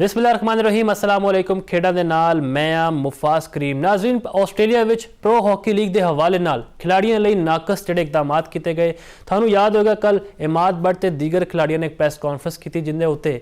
बिस्मिल्लाहिर्रहमानिर्रहीम अस्सलाम वालेकुम। खेडां दे नाल मैं आ मुफास करीम। नाज़रीन, आस्ट्रेलिया विच प्रो हॉकी लीग के हवाले नाल खिलाड़ियों लिए नाकस जिहड़े इकदाम किए गए। थानू याद होगा कल इमाद बट ते दीगर खिलाड़ियों ने एक प्रेस कॉन्फ्रेंस की जिंदे उत्ते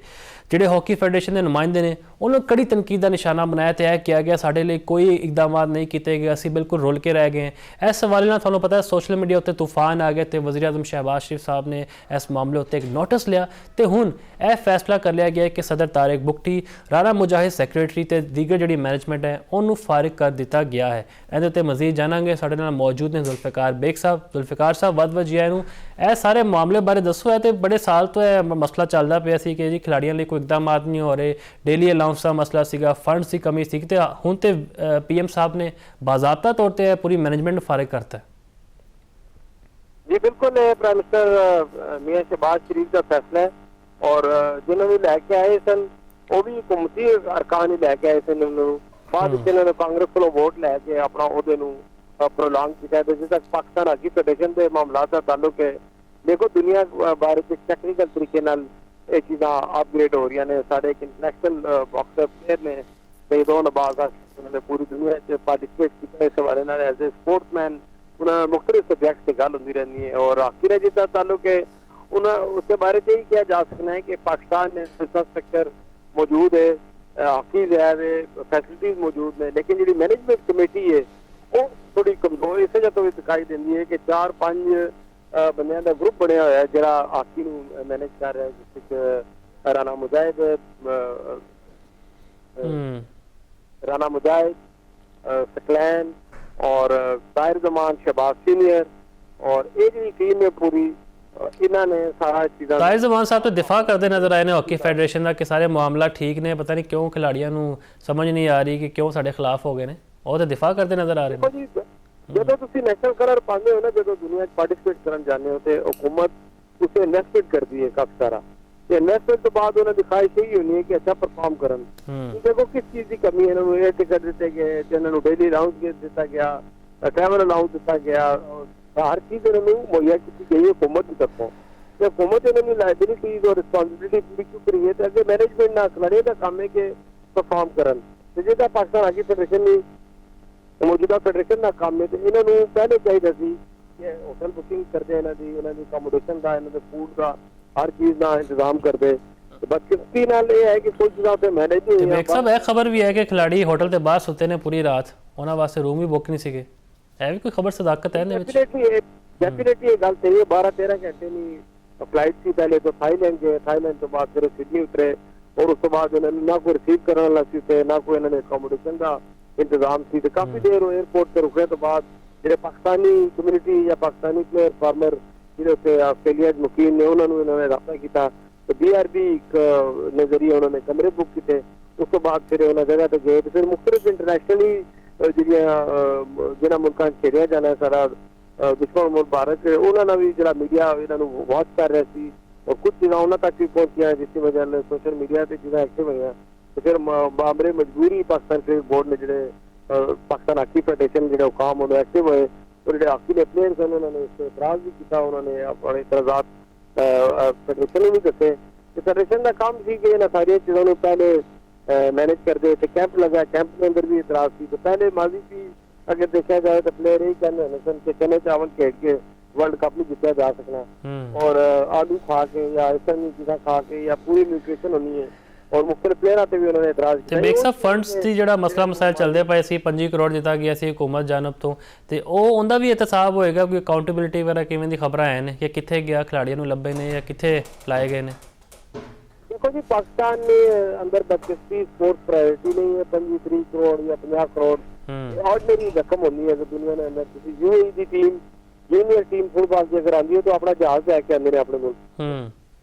जिहड़े हॉकी फेडरेशन के नुमाइंदे ने उन्होंने कड़ी तनकीद का निशाना बनाया तो यह किया गया साढ़े लिए कोई इकदाम नहीं किए गए, असी बिल्कुल रुल के रह गए। इस हवाले नाल थानू पता है सोशल मीडिया उत्ते तूफान आ गए तो वज़ीर आज़म शहबाज शरीफ साहब ने इस मामले उत्ते एक नोटिस लिया तो हुण यह फैसला कर लिया गया कि सदर तारिक बुगटी, राणा मुजाहिद सैक्रटरी ते दीगर जिहड़ी मैनेजमेंट है उन्होंने फारिग कर दिता गया है। इहदे उत्ते मजीद जानांगे, साडे नाल मौजूद ने जुल्फिकार बेग साहब। जुल्फिकार साहब वध जी आए नूं। यह सारे मामले बारे दसो। है तो बड़े साल तो यह मसला चलता पिया सी कि जी खिलाड़ियों लिए कोई इकदाम नहीं हो रहे, डेली अलाउंस का मसला सीगा, फंड की कमी सी ते हुण ते PM साहब ने बाज़ाब्ता तौर पर पूरी मैनेजमेंट फारिग करता है। जी बिल्कुल, प्राइम मिनिस्टर मियां शहबाज शरीफ का फैसला है और जिन्होंने लैके आए सन वो भी हुकूमती अरकान ही लैके आए सन। बाद इन्होंने कांग्रेस को वोट लैके अपना ओहदे नूं प्रोलांग किया। जिस तक पाकिस्तान हॉकी फेडरेशन के मामला का ताल्लुक है, देखो दुनिया बारे टैक्नीकल तरीके नाल ये चीज़ा अपग्रेड हो रही ने। साढ़े एक इंटरनेशनल बॉक्सर प्लेयर ने शहीदों नवाज उन्होंने पूरी दुनिया से पार्टिसिपेट किया। इस हवाले नाल एज ए स्पोर्ट्समैन उन्हें मुख्तलिफ सब्जेक्ट से गल होती रहती है और हॉकी ने जितना ताल्लुक है उन्हें उसके बारे में यही किया जा सकना है कि पाकिस्तान में इंफ्रास्ट्रक्चर मौजूद है, हॉकी जो है फैसिलिटीज मौजूद है, लेकिन जी मैनेजमेंट कमेटी है वो थोड़ी कमजोर इस वजह तो भी दिखाई देती है कि 4-5 बंदियां का ग्रुप बनया हुआ है जरा हॉकी नूं मैनेज कर रहा है, जिस राणा मुजाहिद सकलैन और ताहिर जमान शहबाज सीनियर और ये जी टीम है पूरी, इन्होंने सारा चीज़। ताहिर जमान साहब तो दिफा करते नजर आए ने हॉकी फेडरेशन का कि सारे मामला ठीक ने, पता नहीं क्यों खिलाड़ियों नूं समझ नहीं आ रही कि क्यों साडे खिलाफ हो गए ने, वो तो दिफा करते नजर आ रहे हैं। जो तुसी नेशनल कलर पाते हो ना, जो दुनिया पार्टिसिपेट करने जाने हो तो हुकूमत उसे इन्वेस्टमेंट करती है काफी सारा। इन्वेस्टमेंट तो बाद उन्हें दिखाई यही होनी है कि अच्छा परफॉर्म करन। देखो किस चीज की कमी है, एयर टिकट दिते गए, इन्होंने डेली अलाउंस दिता गया, ट्रैवल अलाउंस दिता गया, हर चीज इन्होंने मुहैया की गई हुकूमत की तरफों। हुकूमत इन्होंने लाइबिलिटीज और रिस्पॉन्सिबिलिटी पूरी क्यों करी है तो अगर मैनेजमेंट ना खिलाड़ियों का काम है कि परफॉर्म करन। जिहदा पाकिस्तान हॉकी फेडरेशन ने मौजूदा फेडरेशन का काम है तो इन्होंने पहले चाहिए सी कि होटल बुकिंग करते इन्हों की अकोमोडेशन का, इन्होंने फूड का, हर चीज का इंतजाम करते। बदकिस्मती नाल ये है कि कोई चीज़ां उत्ते मैनेज नहीं हुई। सब एक खबर भी है कि खिलाड़ी होटल के बाहर सुते ने पूरी रात, उन्होंने वास्ते रूम भी बुक नहीं सीगे। है भी कोई खबर सदाकत है डेफिनेटली ये गल सही है। 12-13 घंटे की फ्लाइट थी पहले तो थाईलैंड गए, थाईलैंड तो बाद फिर सिडनी उतरे और उस बाद इन्होंने ना कोई रिसीव करने वाला सी ते ना कोई इन्होंने अकोमोडेशन का इंतजाम सी। काफी देर एयरपोर्ट से रुकने तो बाद जो पाकिस्तानी कम्यूनिटी या पाकिस्तानी प्लेयर फार्मर जो आस्ट्रेलिया मुकीम ने उन्होंने रब्ता किया तो BRB के जरिए उन्होंने कमरे बुक किए। उस तो बाद फिर उन्होंने जगह तो गए तो फिर मुख्तलिफ इंटरनेशनली जिन्होंने मुल्क खेलिया जाना है सारा दुश्मन मुल्क भारत उन्होंने भी जो मीडिया इन्होंने वॉच कर रहा सी और कुछ चीज़ा उन्होंने तक भी पहुंचिया जिसकी वजह से सोशल मीडिया से चीज़ा एक्टिव हुई। तो फिर मामले मजबूरी पाकिस्तान क्रिकेट बोर्ड ने जो पाकिस्तान हॉकी फेडरेशन जो हुकाम उन्होंने एक्टिव हुए और जो हॉकी के प्लेयर्स उन्होंने उस पर एतराज़ भी किया, उन्होंने अपने एतराज़ात फेडरेशन ने भी दसे। तो फेडरेशन का काम सी कि इन्होंने सारी चीज़ों को पहले मैनेज करते थे। कैंप लगा, कैंप के अंदर भी एतराज़ थी। तो पहले माजी भी अगर देखा जाए तो प्लेयर यही कहने होने सन कि चने चावल खेल के वर्ल्ड कप नहीं जीता जा सकना और आलू खा के या इस तरह की चीज़ें खा के या पूरी न्यूट्रिशन होनी है और मुख्तलिफ प्लेयर भी उन्होंने एतराज़ किया। बेग साहब फंड्स की जो मसला मसाइल चलते पे सी 25 करोड़ दिता गया सी हुकूमत जानब तो उनका भी एहतसाब होएगा कोई अकाउंटेबिलिटी वगैरह किवें दी खबरां हैं कि कित्थे गया खिलाड़ियों नूं लभे ने या कित्थे लाए गए ने। देखो जी पाकिस्तान में अंदर बदकिस्मती स्पोर्ट्स प्रायोरिटी नहीं है। 25 करोड़ या 50 करोड़ ऑर्डिनरी रकम होनी है। दुनिया के अंदर किसी UAE की टीम जूनियर टीम फुटबॉल की अगर आती है तो अपना जहाज लैके आते हैं अपने मुल्क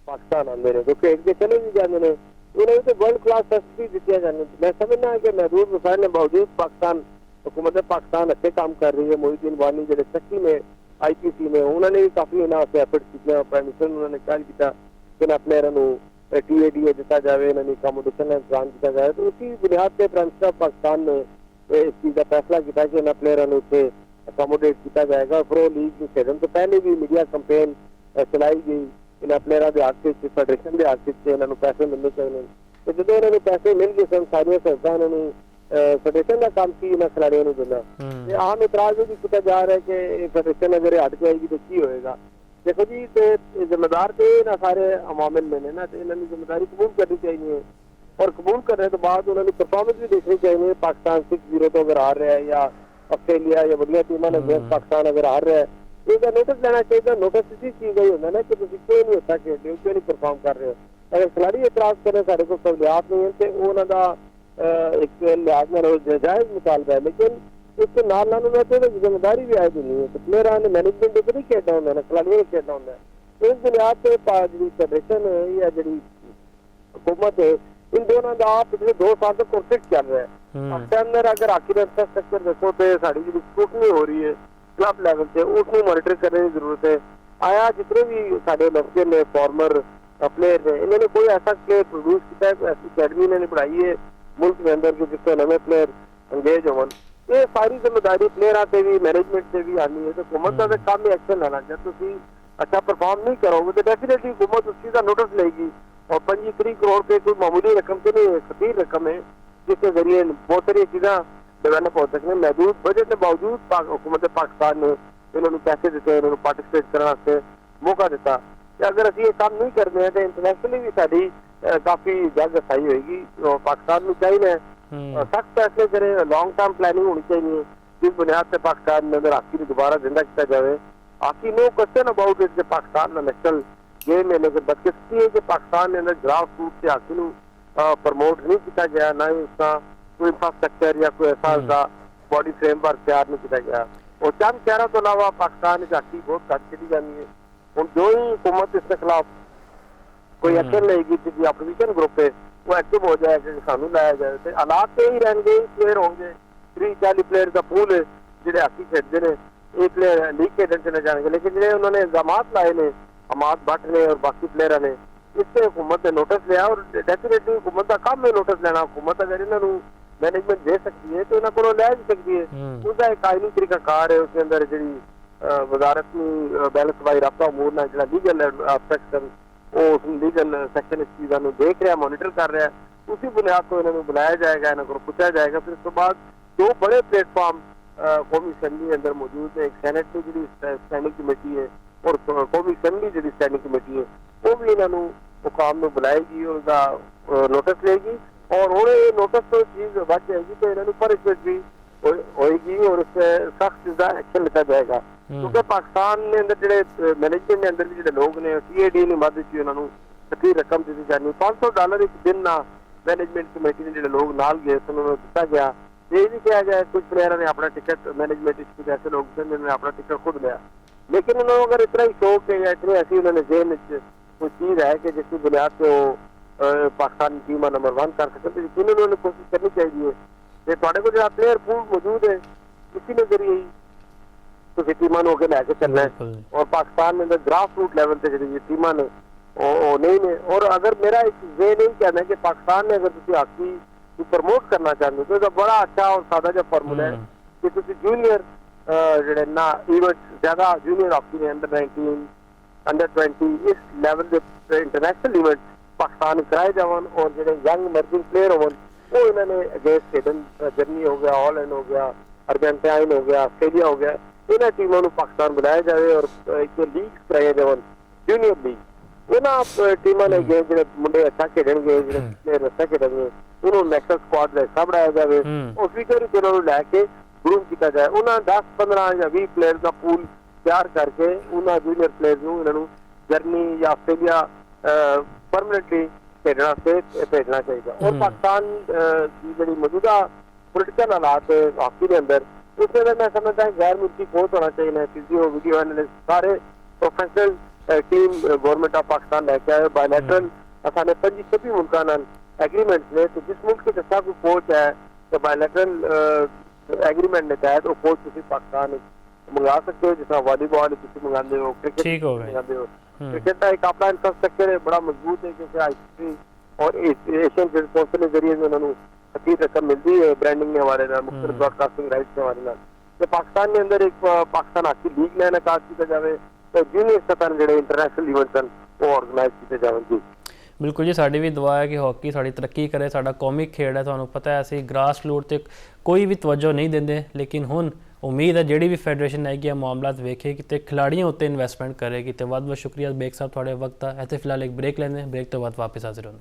पाकिस्तान आते हैं जो खेल के चले भी जाते हैं। उन्हें तो वर्ल्ड क्लास फैसिलिटी दी जानी। मैं समझना है कि महदूद वसाइल के बावजूद पाकिस्तान हुकूमत पाकिस्तान अच्छे काम कर रही है। मोहिद्दीन वानी जो सची में IPC में उन्होंने भी काफी इन्होंने एफर्ट किए। प्राइम मिनिस्टर उन्होंने कल किया कि अपने TADA दिता जाए, इन्होंने अकोमोडेशन का इंतजाम किया जाए। तो उसी बुनियाद पर प्राइम मिनिस्टर पाकिस्तान ने इस चीज़ का फैसला किया कि इन प्लेयरों उत्थे अकोमोडेट किया जाएगा। प्रो लीग खेलन तो पहले भी मीडिया कंपेन चलाई गई इन प्लेयरों के हक फेडरेशन के हक इन्होंने पैसे मिलने चाहिए। ਤੇ ਜਦੋਂ ਇਹਨਾਂ ਨੂੰ ਪੈਸੇ ਮਿਲ ਗਏ ਸਨ ਸਾਰੀਆਂ ਸੰਸਥਾਵਾਂ ਇਹਨਾਂ ਨੂੰ ਫੈਡਰੇਸ਼ਨ ਦਾ ਕੰਮ ਕੀ ਇਹਨਾਂ ਖਿਡਾਰੀਆਂ ਨੂੰ ਦੇਣਾ ਤੇ ਆਮ ਇਤਰਾਜ਼ ਵੀ ਕੀਤਾ ਜਾ ਰਿਹਾ ਕਿ ਇਹ ਫੈਡਰੇਸ਼ਨ ਅਗਰ ਹਟ ਜਾਏਗੀ ਤਾਂ ਕੀ ਹੋਏਗਾ। ਦੇਖੋ ਜੀ ਤੇ ਜ਼ਿੰਮੇਦਾਰ ਤੇ ਨਾ ਸਾਰੇ ਅਵਾਮਿਲ ਨੇ ਨਾ ਤੇ ਇਹਨਾਂ ਨੂੰ ਜ਼ਿੰਮੇਦਾਰੀ ਕਬੂਲ ਕਰਨੀ ਚਾਹੀਦੀ ਹੈ ਔਰ ਕਬੂਲ ਕਰने ਤੋਂ ਬਾਅਦ ਉਹਨਾਂ ਨੂੰ ਪਰਫਾਰਮੈਂਸ ਵੀ ਦੇਖਣੀ ਚਾਹੀਦੀ ਹੈ। ਪਾਕਿਸਤਾਨ 6-0 ਤੋਂ ਅਗਰ ਹਾਰ ਰਿਹਾ ਹੈ ਜਾਂ ਆਸਟ੍ਰੇਲੀਆ ਜਾਂ ਵੱਡੀਆਂ ਟੀਮਾਂ ਨਾਲ ਪਾਕਿਸਤਾਨ ਅਗਰ ਹਾਰ ਰਿਹਾ ਹੈ ਇਹਦਾ ਨੋਟਿਸ ਲੈਣਾ ਚਾਹੀਦਾ। ਨੋਟਿਸ ਇसी चीज ही होता है ना कि तुम क्यों नहीं अच्छा खेल रहे हो, क्यों नहीं परफॉर्म कर रहे हो। अगर खिलाड़ी एतराज करे साढ़े को सहूलियात नहीं है तो उन्होंने एक लिहाज में जायज मुतालबा है, लेकिन उसके नाल नाल उन्होंने जिम्मेदारी भी आए नहीं है। प्लेयर ने मैनेजमेंट को नहीं खेलना होंगे ना, खिलाड़ियों ने खेलना होंगे। तो इस बुनियाद पर जी फेडरेशन है या जी हुकूमत है इन दोनों का पिछले 2 साल तक कॉन्फ्लिक्ट चल रहा है। उसके अंदर अगर आखिर इंफ्रास्ट्रक्चर देखो तो साड़ी जी स्क्रूटनी हो रही है क्लब लेवल से, उसको मॉनिटर करने की जरूरत है। आया जितने भी साढ़े लड़के ने फॉर्मर प्लेयर ने इन्होंने कोई ऐसा प्लेयर प्रोड्यूस किया है, ऐसी अकेडमी इन्होंने बढ़ाई है मुल्क के अंदर के जिससे नवे प्लेयर अंगेज होवन। ये सारी जिम्मेदारी प्लेयर से भी मैनेजमेंट से भी आनी है। तो हुकूमत का काम में एक्शन लेना जब तुम अच्छा परफॉर्म नहीं करोगे तो डेफिनेटली हुकूमत उस चीज़ का नोटिस लेगी। और 25-30 करोड़ पे कोई मामूली रकम तो नहीं है, खतीर रकम है जिसके जरिए बहुत सारी चीज़ें डेवलप हो सकते हैं। महदूद बजट के बावजूद हुकूमत पाकिस्तान ने इन्होंने पैसे दिते, इन्होंने पार्टिसिपेट करने मौका दिता। अगर असं ये काम नहीं करते हैं तो इंटरनेशनली भी साड़ी काफ़ी जग सही होगी। और पाकिस्तान में चाहिए सख्त फैसले करें, लॉन्ग टर्म प्लानिंग होनी चाहिए जिस बुनियाद से पाकिस्तान में अगर हॉकी दोबारा जिंदा किया जाए। Hockey no question about it कि पाकिस्तान का नेशनल गेम है, लेकिन बदकिस्मती है कि पाकिस्तान के अंदर ग्रास रूट से हॉकी को प्रमोट नहीं किया गया, ना ही उसका कोई इंफ्रास्ट्रक्चर या कोई ऐसा बॉडी फ्रेमवर्क तैयार नहीं किया गया। और चंद शहरों के अलावा पाकिस्तान की हॉकी बहुत घट चली जानी है। हम जो ही हुकूमत इसके खिलाफ कोई एक्शन लेगी जिसकी अपोजिशन ग्रुप है वो एक्टिव हो जाएगा कि सानू लाया जाए तो हालात तो यही रहेंगे। प्लेयर होंगे 30-40 प्लेयर का पूल है जो हॉकी खेलते हैं, एक प्लेयर लीग खेलने चले जाएंगे, लेकिन जो उन्होंने इल्जाम लाए ने हमाद भट्ट ने और बाकी प्लेयर ने इस पर हुकूमत ने नोटिस लिया। और डेफिनेटली हुकूमत का काम है नोटिस लेना। हुकूमत अगर इन्होंने मैनेजमेंट दे सकती है तो इन्होंने को लै भी सकती है। उसका एक आईनी तरीकाकार है, उसके अंदर जी वजारत बैलेंस बाई रबता अमूर ना जो लीगल सेक्शन वो उस लीगल सेक्शन इस चीज़ों को देख रहा है, मॉनिटर कर रहा है। उसी बुनियाद को इन्होंने बुलाया जाएगा, इन्होंने पूछा जाएगा। फिर उसके बाद 2 बड़े प्लेटफॉर्म कौमी असम्बली अंदर मौजूद है, एक सैनेट की जी स्टैंडिंग कमेटी है और कौमी असम्बली जी स्टैंडिंग कमेटी है, वो भी इन्होंने मुकाम में बुलाएगी और उसका नोटिस लेगी। और हूँ ये नोटिस तो चीज़ बच जाएगी तो इन्होंने पनिशमेंट भी होगी और उस पर सख्त एक्शन लिया जाएगा। क्योंकि पाकिस्तान के अंदर जो मैनेजमेंट के अंदर भी जो लोग ने CAD ने मदद की उन्होंने कती रकम दी जानी $500 एक दिन ना मैनेजमेंट कमेटी ने जो लोग नाल गए उन्होंने दिता गया। ये भी कहा गया कुछ प्लेयर ने अपना टिकट मैनेजमेंट कुछ ऐसे लोग थे जिन्होंने अपना टिकट खुद लिया, लेकिन उन्होंने अगर इतना ही शौक है या इतनी ऐसी उन्होंने जेल कोई चीज़ है कि जिसकी बुनियाद पर वो पाकिस्तान टीम नंबर 1 कर सकते तो यकीन उन्होंने कोशिश करनी चाहिए। थोड़े को जो प्लेयर पूल मौजूद है इसी नजरिए ही तो टीमां होकर लैके चलना है। और पाकिस्तान में अंदर ग्रास रूट लेवल से जी टीमां ने नहीं ने। और अगर मेरा एक ये नहीं कहना है कि पाकिस्तान ने अगर तुम हॉकी को प्रमोट करना चाहते हो तो बड़ा अच्छा और सादा जो फार्मूला है कि तुम जूनियर जो ना इवेंट ज्यादा जूनियर हॉकी ने अंडर 19 अंडर 20 इस लेवल के इंटरनेशनल इवेंट पाकिस्तान कराए जावन और जो यंग इमर्जिंग प्लेयर होवन वो इन्होंने अगेंस्ट हेडन जर्मनी हो गया, हॉलैंड हो गया, अर्जेंटाइन हो गया, ऑस्ट्रेलिया हो गया, इन टीमों को पाकिस्तान बुलाया जाए और एक लीग कराए जावन जूनियर लीग उन्होंने टीमों ने गए जो मुंडे अच्छा खेलेंगे जो प्लेयर अच्छा खेलेंगे उन्होंने नेशनल स्क्वाड का हिस्सा बनाया जाए और फ्यूचर उन्होंने लैके ग्रूम किया जाए। उन्होंने 10-15 या 20 प्लेयर का पूल तैयार करके उन्होंने जूनियर प्लेयर को इन्होंने जर्मनी या ऑस्ट्रेलिया परमानेंटली खेलना से भेजना चाहिए। और पाकिस्तान की जी मौजूदा पोलिटिकल हालात हॉकी के अंदर उसके अंदर मैं समझता है गैर मुल्की कोच होना चाहिए, फिजियो वीडियो एनालिस्ट सारे professional team government of Pakistan लेके आए। बायलैटरल असाने 25-26 मुल्कों नाल एग्रीमेंट ने तो जिस मुल्क के जैसा कोई कोच है तो बायलैटरल एग्रीमेंट के तहत वो कोच किसी पाकिस्तान मंगा सकते हो, जिस वॉलीबॉल किसी मंगाते हो, क्रिकेट मंगाते हो। क्रिकेट का एक अपना इंफ्रास्ट्रक्चर है बड़ा मजबूत है क्योंकि ICC और एशियन स्पॉन्सर के जरिए उन्होंने खतीर रकम मिलती है ब्रांडिंग के हवाले ना मुख्तलिफ ब्रॉडकास्टिंग राइट्स के हवाले ना। तो पाकिस्तान के अंदर एक पाकिस्तान हॉकी लीग ने इनकाद किया जाए तो जूनियर सतह जो इंटरनेशनल इवेंट्स वो ऑर्गेनाइज किए जाए। जी ਬਿਲਕੁਲ ਜੀ, ਸਾਡੀ ਵੀ ਦੁਆ ਹੈ ਕਿ ਹਾਕੀ ਸਾਡੀ ਤਰੱਕੀ ਕਰੇ। ਸਾਡਾ ਕੌਮੀ ਖੇਡ ਹੈ, ਤੁਹਾਨੂੰ ਪਤਾ ਹੈ ਅਸੀਂ ਗ੍ਰਾਸ ਰੂਟ ਤੇ ਕੋਈ ਵੀ ਤਵੱਜੋ ਨਹੀਂ ਦਿੰਦੇ, ਲੇਕਿਨ ਹੁਣ ਉਮੀਦ ਹੈ ਜਿਹੜੀ ਵੀ ਫੈਡਰੇਸ਼ਨ ਹੈਗੀ ਆ ਮਾਮਲਾਤ ਵੇਖੇਗੀ ਤੇ ਖਿਲਾੜੀਆਂ ਉੱਤੇ ਇਨਵੈਸਟਮੈਂਟ ਕਰੇਗੀ। ਤੇ ਬਹੁਤ ਬਹੁਤ ਸ਼ੁਕਰੀਆ ਬੇਗ ਸਾਹਿਬ ਤੁਹਾਡੇ ਵਕਤ ਦਾ। ਇੱਥੇ ਫਿਲਹਾਲ ਇੱਕ ਬ੍ਰੇਕ ਲੈਂਦੇ ਹਾਂ, ਬ੍ਰੇਕ ਤੋਂ ਬਾਅਦ ਵਾਪਸ ਹਾਜ਼ਰ ਹੋਣਾ।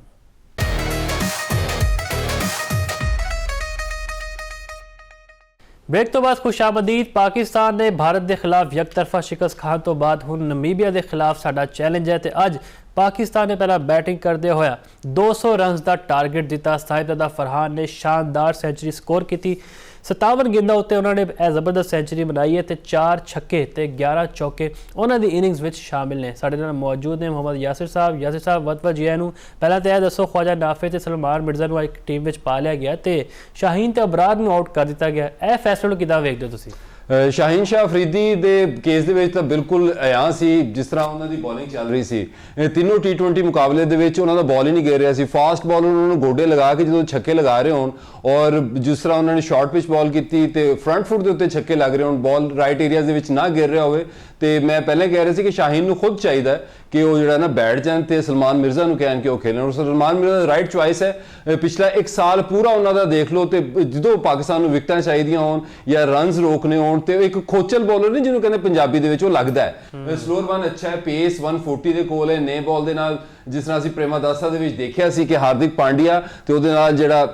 ਬ੍ਰੇਕ ਤੋਂ ਬਾਅਦ ਖੁਸ਼ਾਮਦੀਦ। ਪਾਕਿਸਤਾਨ ਨੇ ਭਾਰਤ ਦੇ ਖਿਲਾਫ ਯਕਤਰਫਾ ਸ਼ਿਕਸਤ ਖਾਣ ਤੋਂ ਬਾਅਦ ਹੁਣ ਨਮੀਬੀਆ ਦੇ ਖਿਲਾਫ ਸਾਡਾ ਚੈਲੰਜ ਹੈ ਤੇ ਅੱਜ ਪਾਕਿਸਤਾਨ ਨੇ ਪਹਿਲਾਂ ਬੈਟਿੰਗ ਕਰਦੇ ਹੋਇਆ 200 ਰਨਸ ਦਾ ਟਾਰਗੇਟ ਦਿੱਤਾ। ਸਾਹਿਬਜ਼ਾਦਾ ਫਰਹਾਨ ਨੇ ਸ਼ਾਨਦਾਰ ਸੈਂਚੁਰੀ ਸਕੋਰ ਕੀਤੀ। 57 ਗੇਂਦਾਂ ਉੱਤੇ ਉਹਨਾਂ ਨੇ ਇਹ ਜ਼ਬਰਦਸਤ ਸੈਂਚੁਰੀ ਬਣਾਈ ਹੈ ਤੇ 4 ਛੱਕੇ ਤੇ 11 ਚੌਕੇ ਉਹਨਾਂ ਦੀ ਇਨਿੰਗਸ ਵਿੱਚ ਸ਼ਾਮਿਲ ਨੇ। ਸਾਡੇ ਨਾਲ ਮੌਜੂਦ ਨੇ ਮੁਹੰਮਦ ਯਾਸਿਰ ਸਾਹਿਬ। ਯਾਸਿਰ ਸਾਹਿਬ, ਵਤ ਜੀ ਨੂੰ ਪਹਿਲਾਂ ਤਾਂ ਇਹ ਦੱਸੋ, ਖਵਾਜਾ ਨਾਫੇ ਤੇ ਸਲਮਾਨ ਮਿਰਜ਼ਾ ਨੂੰ ਇੱਕ ਟੀਮ ਵਿੱਚ ਪਾ ਲਿਆ ਗਿਆ ਤੇ ਸ਼ਾਹੀਨ ਤੇ ਅਬਰਾਰ ਨੂੰ ਆਊਟ ਕਰ ਦਿੱਤਾ ਗਿਆ, ਇਹ ਫੈਸਲੇ ਨੂੰ ਕਿੱਦਾਂ ਵੇਖਦੇ ਹੋ ਤੁਸੀਂ? ਸ਼ਾਹੀਨ ਸ਼ਾਹ ਅਫਰੀਦੀ ਦੇ ਕੇਸ ਦੇ ਵਿੱਚ ਤਾਂ ਬਿਲਕੁਲ ਇਆਂ ਸੀ ਜਿਸ ਤਰ੍ਹਾਂ ਉਹਨਾਂ ਦੀ ਬੋਲਿੰਗ ਚੱਲ ਰਹੀ ਸੀ। ਤਿੰਨੋਂ T20 ਮੁਕਾਬਲੇ ਦੇ ਵਿੱਚ ਉਹਨਾਂ ਦਾ ਬੋਲ ਹੀ ਨਹੀਂ ਗਿਰ ਰਿਹਾ ਸੀ। ਫਾਸਟ ਬੋਲ ਉਹਨਾਂ ਨੂੰ ਗੋਡੇ ਲਗਾ ਕੇ ਜਦੋਂ ਛੱਕੇ ਲਗਾ ਰਹੇ ਹੋਣ ਔਰ ਜਿਸ ਤਰ੍ਹਾਂ ਉਹਨਾਂ ਨੇ ਸ਼ਾਰਟ ਪਿਚ ਬੋਲ ਕੀਤੀ ਤੇ ਫਰੰਟ ਫੁੱਟ ਦੇ ਉੱਤੇ ਛੱਕੇ ਲੱਗ ਰਹੇ ਹੋਣ, ਬੋਲ ਰਾਈਟ ਏਰੀਆਜ਼ ਦੇ ਵਿੱਚ ਨਾ ਗਿਰ ਰਿਹਾ ਹੋਵੇ, ਤੇ ਮੈਂ ਪਹਿਲਾਂ ਕਹਿ ਰਿਹਾ ਸੀ ਕਿ ਸ਼ਾਹੀਨ ਨੂੰ ਖੁਦ ਚਾਹੀਦਾ ਕਿ ਉਹ ਜਿਹੜਾ ਨਾ ਬੈਠ ਜਾਣ ਤੇ ਸਲਮਾਨ ਮਿਰਜ਼ਾ ਨੂੰ ਕਹਿਣ ਕਿ ਉਹ ਖੇਲਣ। ਔਰ ਸਲਮਾਨ ਮਿਰਜ਼ਾ ਦਾ ਰਾਈਟ ਚੁਆਇਸ ਹੈ। ਪਿਛਲਾ 1 ਸਾਲ ਪੂਰਾ ਉਹਨਾਂ ਦਾ ਦੇਖ ਲਓ ਤੇ ਜਦੋਂ ਪਾਕਿਸਤਾਨ ਨੂੰ ਵਿਕਟਾਂ ਚਾਹੀਦੀਆਂ ਹੋਣ ਜਾਂ ਰਨਸ ਰੋਕਣੇ ਹੋਣ ਤੇ ਇੱਕ ਖੋਚਲ ਬੋਲਰ ਨਹੀਂ ਜਿਹਨੂੰ ਕਹਿੰਦੇ ਪੰਜਾਬੀ ਦੇ ਵਿੱਚ, ਉਹ ਲੱਗਦਾ ਹੈ। ਸਲੋਅਰ ਵਨ ਅੱਛਾ ਹੈ, ਪੇਸ 140 ਦੇ ਕੋਲ ਹੈ, ਨੇ ਬਾਲ ਦੇ ਨਾਲ ਜਿਸ ਤਰ੍ਹਾਂ ਅਸੀਂ ਪ੍ਰੇਮਾ ਦਾਸਾ ਦੇ ਵਿੱਚ ਦੇਖਿਆ ਸੀ ਕਿ ਹਾਰਦਿਕ ਪਾਂਡਿਆ ਤੇ ਉਹਦੇ ਨਾਲ ਜਿਹੜਾ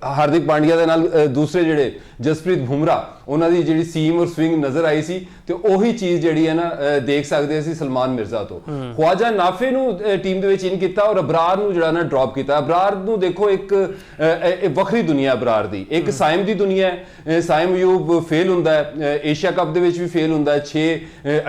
ਹਾਰਦਿਕ ਪਾਂਡਿਆ ਦੇ ਨਾਲ ਦੂਸਰੇ ਜਿਹੜੇ ਜਸਪ੍ਰੀਤ ਬੁਮਰਾਹ, ਉਹਨਾਂ ਦੀ ਜਿਹੜੀ ਸੀਮ ਔਰ ਸਵਿੰਗ ਨਜ਼ਰ ਆਈ ਸੀ ਤੇ ਉਹੀ ਚੀਜ਼ ਜਿਹੜੀ ਹੈ ਨਾ ਦੇਖ ਸਕਦੇ ਅਸੀਂ ਸਲਮਾਨ ਮਿਰਜ਼ਾ ਤੋਂ। ਖਵਾਜਾ ਨਾਫੇ ਨੂੰ ਟੀਮ ਦੇ ਵਿੱਚ ਇਨ ਕੀਤਾ ਔਰ ਅਬਰਾਰ ਨੂੰ ਜਿਹੜਾ ਨਾ ਡ੍ਰੌਪ ਕੀਤਾ। ਅਬਰਾਰ ਨੂੰ ਦੇਖੋ ਇੱਕ ਵੱਖਰੀ ਦੁਨੀਆ ਅਬਰਾਰ ਦੀ, ਇੱਕ ਸਾਇਮ ਦੀ ਦੁਨੀਆ ਹੈ। ਸਾਇਮ ਅਯੂਬ ਫੇਲ ਹੁੰਦਾ ਹੈ, ਏਸ਼ੀਆ ਕੱਪ ਦੇ ਵਿੱਚ ਵੀ ਫੇਲ ਹੁੰਦਾ ਹੈ, 6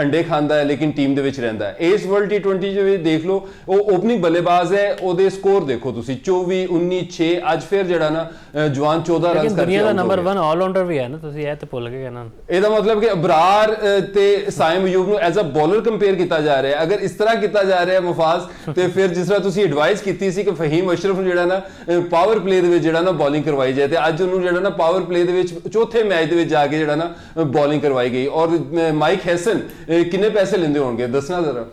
ਅੰਡੇ ਖਾਂਦਾ ਹੈ ਲੇਕਿਨ ਟੀਮ ਦੇ ਵਿੱਚ ਰਹਿੰਦਾ ਹੈ। ਇਸ ਵਰਲਡ T20 ਦੇ ਵਿੱਚ ਦੇਖ ਲਓ ਉਹ ਓਪਨਿੰਗ ਬੱਲੇਬਾਜ਼ ਹੈ, ਉਹਦੇ ਸਕੋਰ ਦੇਖੋ ਤੁਸੀਂ 24 19 6। ਅੱਜ ਫਿਰ ਜਿਹੜਾ ਨਾ ਜਵਾਨ 14 ਰਨ ਕਰਕੇ ਦੁਨੀਆ ਦਾ ਨੰਬਰ 1 ਆਲਰਾਊਂਡਰ ਵੀ ਹੈ ਨਾ, ਤੁਸੀਂ ਇਹ ਤੇ ਭੁੱਲ ਗਏ ਨਾ। ਇਹਦਾ ਮਤਲਬ ਕਿ ਅਬਰਾਰ ਤੇ ਸਾਇਮ ਅਯੂਬ ਨੂੰ ਐਜ਼ ਅ ਬੋਲਰ ਕੰਪੇਅਰ ਕੀਤਾ ਜਾ ਰਿਹਾ ਹੈ। ਅਗਰ ਇਸ ਤਰ੍ਹਾਂ ਕੀਤਾ ਜਾ ਰਿਹਾ ਹੈ ਮੁਫਾਜ਼, ਤੇ ਫਿਰ ਜਿਸ ਤਰ੍ਹਾਂ ਤੁਸੀਂ ਐਡਵਾਈਸ ਕੀਤੀ ਸੀ ਕਿ ਫਹੀਮ ਅਸ਼ਰਫ ਨੂੰ ਜਿਹੜਾ ਨਾ ਪਾਵਰ ਪਲੇ ਦੇ ਵਿੱਚ ਜਿਹੜਾ ਨਾ ਬੋਲਿੰਗ ਕਰਵਾਈ ਜਾਏ, ਤੇ ਅੱਜ ਉਹਨੂੰ ਜਿਹੜਾ ਨਾ ਪਾਵਰ ਪਲੇ ਦੇ ਵਿੱਚ ਚੌਥੇ ਮੈਚ ਦੇ ਵਿੱਚ ਜਾ ਕੇ ਜਿਹੜਾ ਨਾ ਬੋਲਿੰਗ ਕਰਵਾਈ ਗਈ। ਔਰ ਮਾਈਕ ਹੈਸਨ ਕਿੰਨੇ ਪੈਸੇ ਲੈਂਦੇ ਹੋਣਗੇ ਦੱਸਣਾ ਜ਼ਰਾ।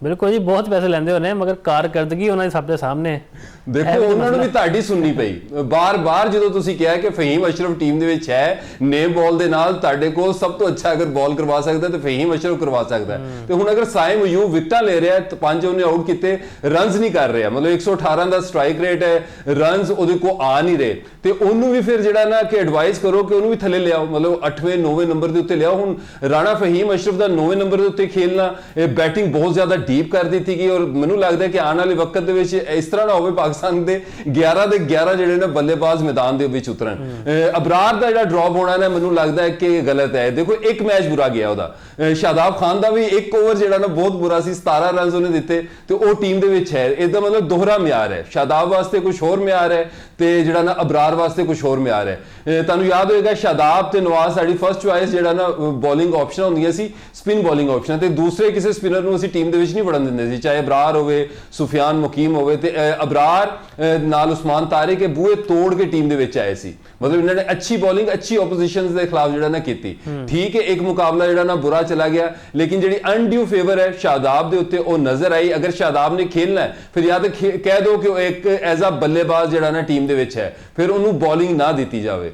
ਬਿਲਕੁਲ ਜੀ, ਬਹੁਤ ਪੈਸੇ ਲੈਂਦੇ ਹੋਣੇ, ਮਗਰ ਕਾਰਕਰਦਗੀ ਉਹਨਾਂ ਦੀ ਸਭ ਦੇ ਸਾਹਮਣੇ। ਦੇਖੋ ਉਹਨਾਂ ਨੂੰ ਵੀ ਤੁਹਾਡੀ ਸੁਣਨੀ ਪਈ ਬਾਰ-ਬਾਰ ਜਦੋਂ ਤੁਸੀਂ ਕਿਹਾ ਕਿ ਫਹੀਮ ਅਸ਼ਰਫ ਟੀਮ ਦੇ ਵਿੱਚ ਹੈ, ਨੇਮ ਬਾਲ ਦੇ ਨਾਲ ਤੁਹਾਡੇ ਕੋਲ ਸਭ ਤੋਂ ਅੱਛਾ ਅਗਰ ਬਾਲ ਕਰਵਾ ਸਕਦਾ ਤੇ ਫਹੀਮ ਅਸ਼ਰਫ ਕਰਵਾ ਸਕਦਾ। ਤੇ ਹੁਣ ਅਗਰ ਸਾਇਮ ਅਯੂਬ ਵਿਕਟਾਂ ਲੈ ਰਿਹਾ ਤੇ 5 ਉਹਨੇ ਆਊਟ ਕੀਤੇ, ਰਨਸ ਨਹੀਂ ਕਰ ਰਿਹਾ, ਮਤਲਬ 118 ਦਾ ਸਟ੍ਰਾਈਕ ਰੇਟ ਹੈ, ਰਨਸ ਉਹਦੇ ਕੋਲ ਆ ਨਹੀਂ ਰਹੇ, ਤੇ ਉਹਨੂੰ ਵੀ ਫਿਰ ਜਿਹੜਾ ਨਾ ਕਿ ਐਡਵਾਈਸ ਕਰੋ ਕਿ ਉਹਨੂੰ ਵੀ ਥੱਲੇ ਲਿਆਓ, ਮਤਲਬ 8ਵੇਂ 9ਵੇਂ ਨੰਬਰ ਦੇ ਉੱਤੇ ਲਿਆਓ। ਹੁਣ ਰਾਣਾ ਫਹੀਮ ਅਸ਼ਰਫ ਦਾ 9ਵੇਂ ਨੰਬਰ ਦੇ ਉੱਤੇ ਖੇਲਣਾ, ਬੈਟਿੰਗ ਬਹੁਤ ਜ਼ਿਆਦਾ ਡੀਪ ਕਰ ਦਿੱਤੀ ਗਈ। ਔਰ ਮੈਨੂੰ ਲੱਗਦਾ ਕਿ ਆਉਣ ਵਾਲੇ ਵਕਤ ਦੇ ਵਿੱਚ ਇਸ ਤਰ੍ਹਾਂ ਨਾ ਹੋਵੇ ਪਾਕਿਸਤਾਨ ਦੇ 11 ਦੇ 11 ਜਿਹੜੇ ਨੇ ਬੱਲੇਬਾਜ਼ ਮੈਦਾਨ ਦੇ ਵਿੱਚ ਉਤਰਨ। ਅਬਰਾਰ ਦਾ ਜਿਹੜਾ ਡ੍ਰੌਪ ਹੋਣਾ ਨਾ ਮੈਨੂੰ ਲੱਗਦਾ ਹੈ ਕਿ ਗਲਤ ਹੈ। ਦੇਖੋ ਇੱਕ ਮੈਚ ਬੁਰਾ ਗਿਆ ਉਹਦਾ, ਸ਼ਾਦਾਬ ਖਾਨ ਦਾ ਵੀ ਇੱਕ ਓਵਰ ਜਿਹੜਾ ਨਾ ਬਹੁਤ ਬੁਰਾ ਸੀ, 17 ਰਨਸ ਉਹਨੇ ਦਿੱਤੇ ਤੇ ਉਹ ਟੀਮ ਦੇ ਵਿੱਚ ਹੈ। ਇਹਦਾ ਮਤਲਬ ਦੋਹਰਾ ਮਿਆਰ ਹੈ, ਸ਼ਾਦਾਬ ਵਾਸਤੇ ਕੁਝ ਹੋਰ ਮਿਆਰ ਹੈ ਤੇ ਜਿਹੜਾ ਨਾ ਅਬਰਾਰ ਵਾਸਤੇ ਕੁਝ ਹੋਰ ਮਿਆਰ ਹੈ। ਤੁਹਾਨੂੰ ਯਾਦ ਹੋਏਗਾ ਸ਼ਾਦਾਬ ਤੇ ਨਵਾਜ਼ ਸਾਡੀ ਫਰਸਟ ਚੁਆਇਸ ਜਿਹੜਾ ਨਾ ਬੋਲਿੰਗ ਆਪਸ਼ਨ ਹੁੰਦੀਆਂ ਸੀ, ਸਪਿਨ ਬੋਲਿੰਗ ਆਪਸ਼ਨ, ਤੇ ਦੂਸਰੇ ਕਿਸੇ ਸਪਿਨਰ ਨੂੰ ਅਸੀਂ ਟੀਮ ਦੇ ਵਿੱਚ ਨਹੀਂ ਵੜਨ ਦਿੰਦੇ ਸੀ, ਚਾਹੇ ਅਬਰਾਰ ਹੋਵੇ, ਸੁਫਿਆਨ ਮੁਕੀਮ ਹੋਵੇ। ਤੇ ਅਬਰਾਰ ਨਾਲ ਉਸਮਾਨ ਤਾਰਿਕ ਇਹ ਬੂਹੇ ਤੋੜ ਕੇ ਟੀਮ ਦੇ ਵਿੱਚ ਆਏ ਸੀ, ਮਤਲਬ ਇਹਨਾਂ ਨੇ ਅੱਛੀ ਬੋਲਿੰਗ ਅੱਛੀ ਆਪੋਜੀਸ਼ਨਸ ਦੇ ਖਿਲਾਫ ਜਿਹੜਾ ਨਾ ਕੀਤੀ। ਠੀਕ ਹੈ ਇੱਕ ਮੁਕਾਬਲਾ ਜਿਹੜਾ ਨਾ ਬੁਰਾ ਚਲਾ ਗਿਆ, ਲੇਕਿਨ ਜਿਹੜੀ ਅਨਡਿਊ ਫੇਵਰ ਹੈ ਸ਼ਾਦਾਬ ਦੇ ਉੱਤੇ ਉਹ ਨਜ਼ਰ ਆਈ। ਅਗਰ ਸ਼ਾਦਾਬ ਨੇ ਖੇਲਣਾ ਹੈ ਫਿਰ ਜਾਂ ਤਾਂ ਕਹਿ ਦਿਓ ਕਿ ਉਹ ਇੱਕ ਐਜ਼ ਅ ਬੱਲੇਬਾਜ਼ ਜਿਹੜਾ ਨਾ ਟੀਮ ਦੇ ਵਿੱਚ ਹੈ, ਫਿਰ ਉਹਨੂੰ ਬੋਲਿੰਗ ਨਾ ਦਿੱਤੀ ਜਾਵੇ।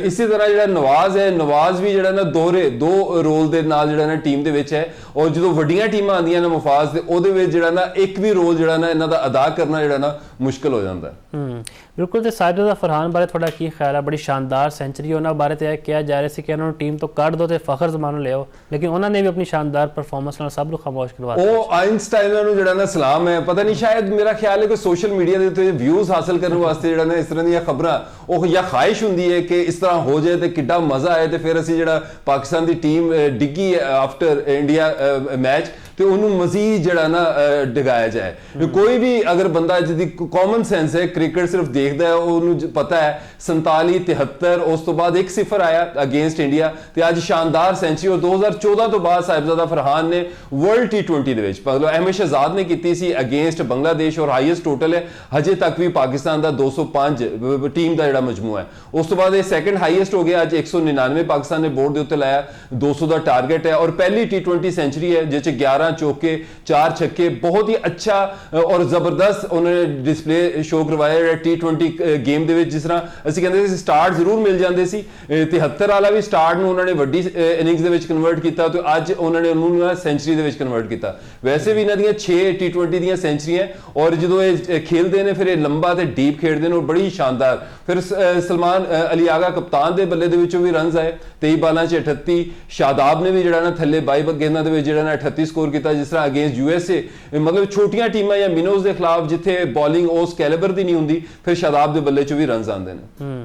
ਇਸੇ ਤਰ੍ਹਾਂ ਜਿਹੜਾ ਨਵਾਜ਼ ਹੈ, ਨਵਾਜ਼ ਵੀ ਜਿਹੜਾ ਨਾ ਦੋ ਰੋਲ ਦੇ ਨਾਲ ਜਿਹੜਾ ਨਾ ਟੀਮ ਦੇ ਵਿੱਚ ਹੈ। ਔਰ ਜਦੋਂ ਵੱਡੀਆਂ ਟੀਮਾਂ ਆਉਂਦੀਆਂ ਨੇ ਮੁਫਾਜ਼ ਤੇ ਉਹਦੇ ਵਿੱਚ ਜਿਹੜਾ ਨਾ ਇੱਕ ਵੀ ਰੋਲ ਜਿਹੜਾ ਨਾ ਇਹਨਾਂ ਦਾ ਅਦਾ ਕਰਨਾ ਜਿਹੜਾ ਨਾ ਮੁਸ਼ਕਲ ਹੋ ਜਾਂਦਾ ਹੈ। ਬਿਲਕੁਲ। ਤੇ ਸਾਹਿਬਜ਼ਾਦਾ ਫਰਹਾਨ ਬਾਰੇ ਤੁਹਾਡਾ ਕੀ ਖਿਆਲ ਹੈ? ਬੜੀ ਸ਼ਾਨਦਾਰ ਸੈਂਚਰੀ ਉਹਨਾਂ ਬਾਰੇ ਤੇ ਇਹ ਕਿਹਾ ਜਾ ਰਿਹਾ ਸੀ ਕਿ ਉਹਨਾਂ ਨੂੰ ਟੀਮ ਤੋਂ ਕੱਢ ਦਿਓ ਤੇ ਫਖਰ ਜ਼ਮਾਨ ਨੂੰ ਲਿਆਓ, ਲੇਕਿਨ ਉਹਨਾਂ ਨੇ ਵੀ ਆਪਣੀ ਸ਼ਾਨਦਾਰ ਪਰਫਾਰਮੈਂਸ ਨਾਲ ਸਭ ਨੂੰ ਖਾਮੋਸ਼ ਕਰਵਾ ਦਿੱਤਾ। ਉਹ ਆਇਨਸਟਾਈਨ ਨੂੰ ਜਿਹੜਾ ਨਾ ਸਲਾਮ ਹੈ, ਪਤਾ ਨਹੀਂ ਸ਼ਾਇਦ ਮੇਰਾ ਖਿਆਲ ਹੈ ਕਿ ਸੋਸ਼ਲ ਮੀਡੀਆ ਦੇ ਉੱਤੇ ਵਿਊਜ਼ ਹਾਸਲ ਕਰਨ ਵਾਸਤੇ ਜਿਹੜਾ ਨਾ ਇਸ ਤਰ੍ਹਾਂ ਦੀਆਂ ਖਬਰਾਂ ਉਹ ਜਾਂ ਖਾਹਿਸ਼ ਹੁੰਦੀ ਹੈ ਕਿ ਇਸ ਤਰ੍ਹਾਂ ਹੋ ਜਾਏ ਤੇ ਕਿੱਡਾ ਮਜ਼ਾ ਆਏ, ਤੇ ਫਿਰ ਅਸੀਂ ਜਿਹੜਾ ਪਾਕਿਸਤਾਨ ਦੀ ਟੀਮ ਡਿੱਗੀ ਆਫਟਰ ਇੰਡੀਆ ਮੈਚ ਤੇ ਉਹਨੂੰ ਮਜ਼ੀਦ ਜਿਹੜਾ ਨਾ ਡਿਗਾਇਆ ਜਾਏ। ਕੋਈ ਵੀ ਅਗਰ ਬੰਦਾ ਜਿਹਦੀ ਕਾਮਨ ਸੈਂਸ ਹੈ, ਕ੍ਰਿਕਟ ਸਿਰਫ ਦੇਖਦਾ ਹੈ, ਉਹਨੂੰ ਪਤਾ ਹੈ 47 73 ਉਸ ਤੋਂ ਬਾਅਦ 1-0 ਆਇਆ ਅਗੇਂਸਟ ਇੰਡੀਆ ਤੇ ਅੱਜ ਸ਼ਾਨਦਾਰ ਸੈਂਚਰੀ। ਔਰ 2014 ਤੋਂ ਬਾਅਦ ਸਾਹਿਬਜ਼ਾਦਾ ਫਰਹਾਨ ਨੇ ਵਰਲਡ T20 ਦੇ ਵਿੱਚ ਮਤਲਬ ਅਹਿਮਦ ਸ਼ਹਜ਼ਾਦ ਨੇ ਕੀਤੀ ਸੀ ਅਗੇਂਸਟ ਬੰਗਲਾਦੇਸ਼ ਔਰ ਹਾਈਐਸਟ ਟੋਟਲ ਹੈ ਹਜੇ ਤੱਕ ਵੀ ਪਾਕਿਸਤਾਨ ਦਾ 205 ਟੀਮ ਦਾ ਜਿਹੜਾ ਮਜਮੂਆ ਹੈ। ਉਸ ਤੋਂ ਬਾਅਦ ਇਹ ਸੈਕੰਡ ਹਾਈਐਸਟ ਹੋ ਗਿਆ, ਅੱਜ 199 ਪਾਕਿਸਤਾਨ ਨੇ ਬੋਰਡ ਦੇ ਉੱਤੇ ਲਾਇਆ, 200 ਦਾ ਟਾਰਗੇਟ ਹੈ ਔਰ ਪਹਿਲੀ T20 ਸੈਂਚਰੀ ਹੈ ਜਿਸ 'ਚ 11 ਚੌਕੇ 4 ਛੱਕੇ, ਬਹੁਤ ਹੀ ਅੱਛਾ ਔਰ ਜ਼ਬਰਦਸਤ ਉਹਨਾਂ ਨੇ ਡਿਸਪਲੇ ਸ਼ੋ ਕਰਵਾਇਆ ਜਿਹੜਾ T20 ਗੇਮ ਦੇ ਵਿੱਚ। ਜਿਸ ਤਰ੍ਹਾਂ ਅਸੀਂ ਕਹਿੰਦੇ ਸੀ ਸਟਾਰਟ ਜ਼ਰੂਰ ਮਿਲ ਜਾਂਦੇ ਸੀ, 73 ਵਾਲਾ ਵੀ ਸਟਾਰਟ ਨੂੰ ਉਹਨਾਂ ਨੇ ਵੱਡੀ ਇਨਿੰਗਸ ਦੇ ਵਿੱਚ ਕਨਵਰਟ ਕੀਤਾ ਤੇ ਅੱਜ ਉਹਨਾਂ ਨੇ ਉਹਨੂੰ ਸੈਂਚਰੀ ਦੇ ਵਿੱਚ ਕਨਵਰਟ ਕੀਤਾ। ਵੈਸੇ ਵੀ ਇਹਨਾਂ ਦੀਆਂ 6 T20 ਦੀਆਂ ਸੈਂਚਰੀਆਂ ਔਰ ਜਦੋਂ ਇਹ ਖੇਲਦੇ ਨੇ ਫਿਰ ਇਹ ਲੰਬਾ ਤੇ ਡੀਪ ਖੇਡਦੇ ਨੇ ਔਰ ਬੜੀ ਸ਼ਾਨਦਾਰ। ਫਿਰ ਸਲਮਾਨ ਅਲੀ ਆਗਾ ਕਪਤਾਨ ਦੇ ਬੱਲੇ ਦੇ ਵਿੱਚੋਂ ਵੀ ਰਨਸ ਆਏ, 23 ਬਾਲਾਂ 'ਚ 38। ਸ਼ਾਦਾਬ ਨੇ ਵੀ ਜਿਹੜਾ ਨਾ ਥੱਲੇ 22 ਗੇਂਦਾਂ ਦੇ ਵਿੱਚ ਜਿਹੜਾ ਨਾ 38 ਸਕੋਰ ਕੀਤਾ। ਜਿਸ ਤਰ੍ਹਾਂ ਅਗੇਂਸਟ USA ਮਤਲਬ ਛੋਟੀਆਂ ਟੀਮਾਂ ਜਾਂ ਮਿਨੋਜ਼ ਦੇ ਖਿਲਾਫ ਜਿੱਥੇ ਬੋਲਿੰਗ ਉਸ ਕੈਲੀਬਰ ਦੀ ਨਹੀਂ ਹੁੰਦੀ, ਫਿਰ ਸ਼ਾਦਾਬ ਦੇ ਬੱਲੇ 'ਚ ਵੀ ਰਨਸ ਆਉਂਦੇ ਨੇ।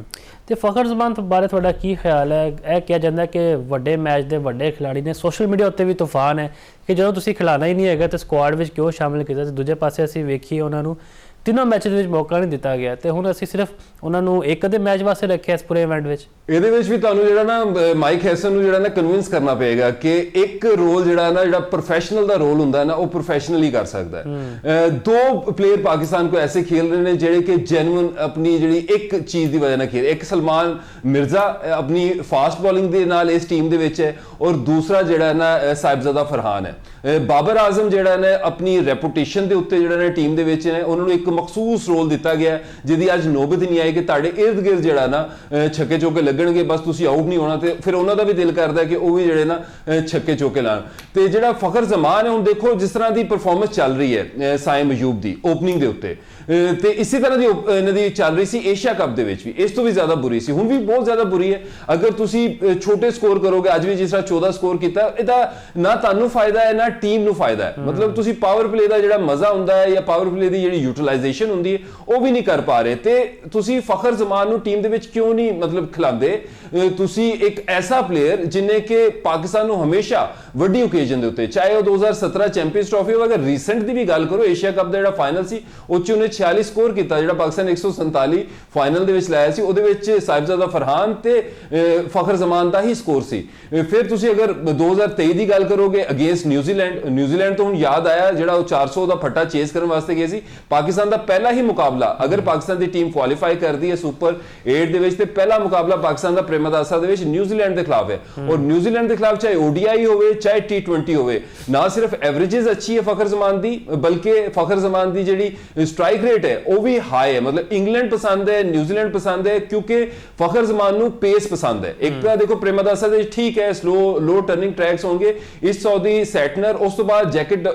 ਤੇ ਫਖਰ ਜ਼ਮਾਨ ਬਾਰੇ ਤੁਹਾਡਾ ਕੀ ਖਿਆਲ ਹੈ? ਇਹ ਕਿਹਾ ਜਾਂਦਾ ਕਿ ਵੱਡੇ ਮੈਚ ਦੇ ਵੱਡੇ ਖਿਡਾਰੀ ਨੇ, ਸੋਸ਼ਲ ਮੀਡੀਆ ਉੱਤੇ ਵੀ ਤੂਫਾਨ ਹੈ ਕਿ ਜਦੋਂ ਤੁਸੀਂ ਖਿਲਾਣਾ ਹੀ ਨਹੀਂ ਹੈਗਾ ਤੇ ਸਕੁਆਡ ਵਿੱਚ ਕਿਉਂ ਸ਼ਾਮਿਲ ਕੀਤਾ? ਤੇ ਦੂਜੇ ਪਾਸੇ ਅਸੀਂ ਵੇਖੀਏ ਉਹਨਾਂ ਨੂੰ ਤਿੰਨੋਂ ਮੈਚਾਂ ਦੇ ਵਿੱਚ ਮੌਕਾ ਨਹੀਂ ਦਿੱਤਾ ਗਿਆ ਤੇ ਹੁਣ ਅਸੀਂ ਸਿਰਫ ਉਹਨਾਂ ਨੂੰ ਇੱਕ ਅੱਧੇ ਮੈਚ ਵਾਸਤੇ ਰੱਖਿਆ ਇਸ ਪੂਰੇ ਇਵੈਂਟ ਵਿੱਚ। ਇਹਦੇ ਵਿੱਚ ਵੀ ਤੁਹਾਨੂੰ ਜਿਹੜਾ ਨਾ ਮਾਈਕ ਹੈਸਨ ਨੂੰ ਜਿਹੜਾ ਨਾ ਕਨਵਿੰਸ ਕਰਨਾ ਪਏਗਾ ਕਿ ਇੱਕ ਰੋਲ ਜਿਹੜਾ ਪ੍ਰੋਫੈਸ਼ਨਲ ਦਾ ਰੋਲ ਹੁੰਦਾ ਨਾ ਉਹ ਪ੍ਰੋਫੈਸ਼ਨਲੀ ਕਰ ਸਕਦਾ ਹੈ। ਦੋ ਪਲੇਅਰ ਪਾਕਿਸਤਾਨ ਕੋ ਐਸੇ ਖੇਲ ਰਹੇ ਨੇ ਜਿਹੜੇ ਕਿ ਜੈਨੂਇਨ ਆਪਣੀ ਜਿਹੜੀ ਇੱਕ ਚੀਜ਼ ਦੀ ਵਜ੍ਹਾ ਨਾਲ ਖੇਲ, ਇੱਕ ਸਲਮਾਨ ਮਿਰਜ਼ਾ ਆਪਣੀ ਫਾਸਟ ਬੋਲਿੰਗ ਦੇ ਨਾਲ ਇਸ ਟੀਮ ਦੇ ਵਿੱਚ ਹੈ ਔਰ ਦੂਸਰਾ ਜਿਹੜਾ ਨਾ ਸਾਹਿਬਜ਼ਾਦਾ ਫਰਹਾਨ ਹੈ। ਬਾਬਰ ਆਜ਼ਮ ਜਿਹੜਾ ਨੇ ਆਪਣੀ ਰੈਪੂਟੇਸ਼ਨ ਦੇ ਉੱਤੇ ਜਿਹੜਾ ਨੇ ਟੀਮ ਦੇ ਵਿੱਚ ਨੇ ਉਹਨਾਂ ਨੂੰ ਇੱਕ ਮਖਸੂਸ ਰੋਲ ਦਿੱਤਾ ਗਿਆ ਜਿਹਦੀ ਅੱਜ ਨੌਬਤ ਨਹੀਂ ਆਈ ਕਿ ਤੁਹਾਡੇ ਇਰਦ ਗਿਰਦ ਜਿਹੜਾ ਨਾ ਛੱਕੇ ਚੌਕੇ ਲੱਗਣਗੇ, ਬਸ ਤੁਸੀਂ ਆਊਟ ਨਹੀਂ ਹੋਣਾ। ਤੇ ਫਿਰ ਉਹਨਾਂ ਦਾ ਵੀ ਦਿਲ ਕਰਦਾ ਕਿ ਉਹ ਵੀ ਜਿਹੜੇ ਨਾ ਛੱਕੇ ਚੌਕੇ ਲਾਣ। ਤੇ ਜਿਹੜਾ ਫਖਰ ਜ਼ਮਾਨ ਹੈ ਹੁਣ ਦੇਖੋ ਜਿਸ ਤਰ੍ਹਾਂ ਦੀ ਪਰਫਾਰਮੈਂਸ ਚੱਲ ਰਹੀ ਹੈ ਸਾਇਮ ਅਯੂਬ ਦੀ ਓਪਨਿੰਗ ਦੇ ਉੱਤੇ ਤੇ ਇਸੇ ਤਰ੍ਹਾਂ ਦੀ ਇਹਨਾਂ ਦੀ ਚੱਲ ਰਹੀ ਸੀ ਏਸ਼ੀਆ ਕੱਪ ਦੇ ਵਿੱਚ ਵੀ, ਇਸ ਤੋਂ ਵੀ ਜ਼ਿਆਦਾ ਬੁਰੀ ਸੀ, ਹੁਣ ਵੀ ਬਹੁਤ ਜ਼ਿਆਦਾ ਬੁਰੀ ਹੈ। ਅਗਰ ਤੁਸੀਂ ਛੋਟੇ ਸਕੋਰ ਕਰੋਗੇ, ਅੱਜ ਵੀ ਜਿਸ ਤਰ੍ਹਾਂ 14 ਸਕੋਰ ਕੀਤਾ, ਇਹਦਾ ਨਾ ਤੁਹਾਨੂੰ ਫਾਇਦਾ ਹੈ ਨਾ ਟੀਮ ਨੂੰ ਫਾਇਦਾ ਹੈ। ਮਤਲਬ ਤੁਸੀਂ ਪਾਵਰ ਪਲੇ ਦਾ ਜਿਹੜਾ ਮਜ਼ਾ ਹੁੰਦਾ ਹੈ ਜਾਂ ਪਾਵਰ ਪਲੇ ਦੀ ਜਿਹੜੀ ਯੂਟਿਲਾਈਜੇਸ਼ਨ ਹੁੰਦੀ ਹੈ ਉਹ ਵੀ ਨਹੀਂ ਕਰ ਪਾ ਰਹੇ। ਤੇ ਤੁਸੀਂ ਫਖਰ ਜ਼ਮਾਨ ਨੂੰ ਟੀਮ ਦੇ ਵਿੱਚ ਕਿਉਂ ਨਹੀਂ ਮਤਲਬ ਖਿਲਾਉਂਦੇ? ਤੁਸੀਂ ਇੱਕ ਐਸਾ ਪਲੇਅਰ ਜਿਨੇ ਕਿ ਪਾਕਿਸਤਾਨ ਨੂੰ ਹਮੇਸ਼ਾ ਵੱਡੀ ਓਕੇਜਨ ਦੇ ਉੱਤੇ, ਚਾਹੇ ਉਹ 2017 ਚੈਂਪੀਅਨਸ ਟਰਾਫੀ ਹੋਵੇ, ਅਗਰ ਰੀਸੈਂਟ ਦੀ ਵੀ ਗੱਲ ਕਰੋ ਏਸ਼ੀਆ ਕੱਪ ਦਾ ਜਿਹੜਾ ਫਾਈਨਲ ਸੀ ਉਹ 'ਚ ਉਹਨੇ 46 ਸਕੋਰ ਕੀਤਾ, ਜਿਹੜਾ ਪਾਕਿਸਤਾਨ 147 ਫਾਈਨਲ ਦੇ ਵਿੱਚ ਲਾਇਆ ਸੀ, ਉਹਦੇ ਵਿੱਚ ਸਾਹਿਬਜ਼ਾਦਾ ਫਰਹਾਨ ਤੇ ਫਖਰ ਜ਼ਮਾਨ ਦਾ ਹੀ ਸਕੋਰ ਸੀ। ਫਿਰ ਤੁਸੀਂ ਅਗਰ 2023 ਦੀ ਗੱਲ ਕਰੋਗੇ ਅਗੇਂਸਟ ਨਿਊਜ਼ੀਲੈਂਡ ਤੋਂ ਹੁਣ ਯਾਦ ਆਇਆ ਜਿਹੜਾ ਉਹ 400 ਦਾ ਫੱਟਾ ਚੇਸ ਕਰਨ ਵਾਸਤੇ ਗਏ ਸੀ। ਪਾਕਿਸਤਾਨ ਦਾ ਪਹਿਲਾ ਹੀ ਮੁਕਾਬਲਾ ਅਗਰ ਪਾਕਿਸਤਾਨ ਦੀ ਟੀਮ ਕੁਆਲੀਫਾਈ ਕਰਦੀ ਹੈ ਸੁਪਰ 8 ਦੇ ਵਿੱਚ ਤੇ ਪਹਿਲਾ ਮੁਕਾਬਲਾ ਪਾਕਿਸਤਾਨ ਦਾ ਪ੍ਰੇਮਦਾਸਾ ਦੇ ਵਿੱਚ ਨਿਊਜ਼ੀਲੈਂਡ ਦੇ ਖਿਲਾਫ ਹੈ। ਔਰ ਨਿਊਜ਼ੀਲੈਂਡ ਦੇ ਖਿਲਾਫ ਚਾਹੇ ODI ਹੋਵੇ ਚਾਹੇ T20 ਹੋਵੇ, ਨਾ ਸਿਰਫ ਐਵਰੇजेस ਅੱਛੀ ਹੈ ਫਖਰ ਜ਼ਮਾਨ ਦੀ, ਬਲਕਿ ਫਖਰ ਜ਼ਮਾਨ ਦੀ ਜਿਹੜੀ ਸਟ੍ਰਾਈਕ ਰੇਟ ਹੈ ਉਹ ਵੀ ਹਾਈ ਹੈ। ਮਤਲਬ ਇੰਗਲੈਂਡ ਪਸੰਦ ਹੈ, ਨਿਊਜ਼ੀਲੈਂਡ ਪਸੰਦ ਹੈ ਕਿਉਂਕਿ ਫਖਰ ਜ਼ਮਾਨ ਨੂੰ ਪੇਸ ਪਸੰਦ ਹੈ। ਇੱਕ ਤਾਂ ਦੇਖੋ ਪ੍ਰੇਮਦਾਸਾ ਦੇ ਠੀਕ ਹੈ ਲੋ ਟਰਨਿੰਗ ਟਰੈਕਸ ਹੋਣਗੇ, ਇਸ ਸਾਊਦੀ ਸੈਟਨਰ, ਉਸ ਤੋਂ ਬਾਅਦ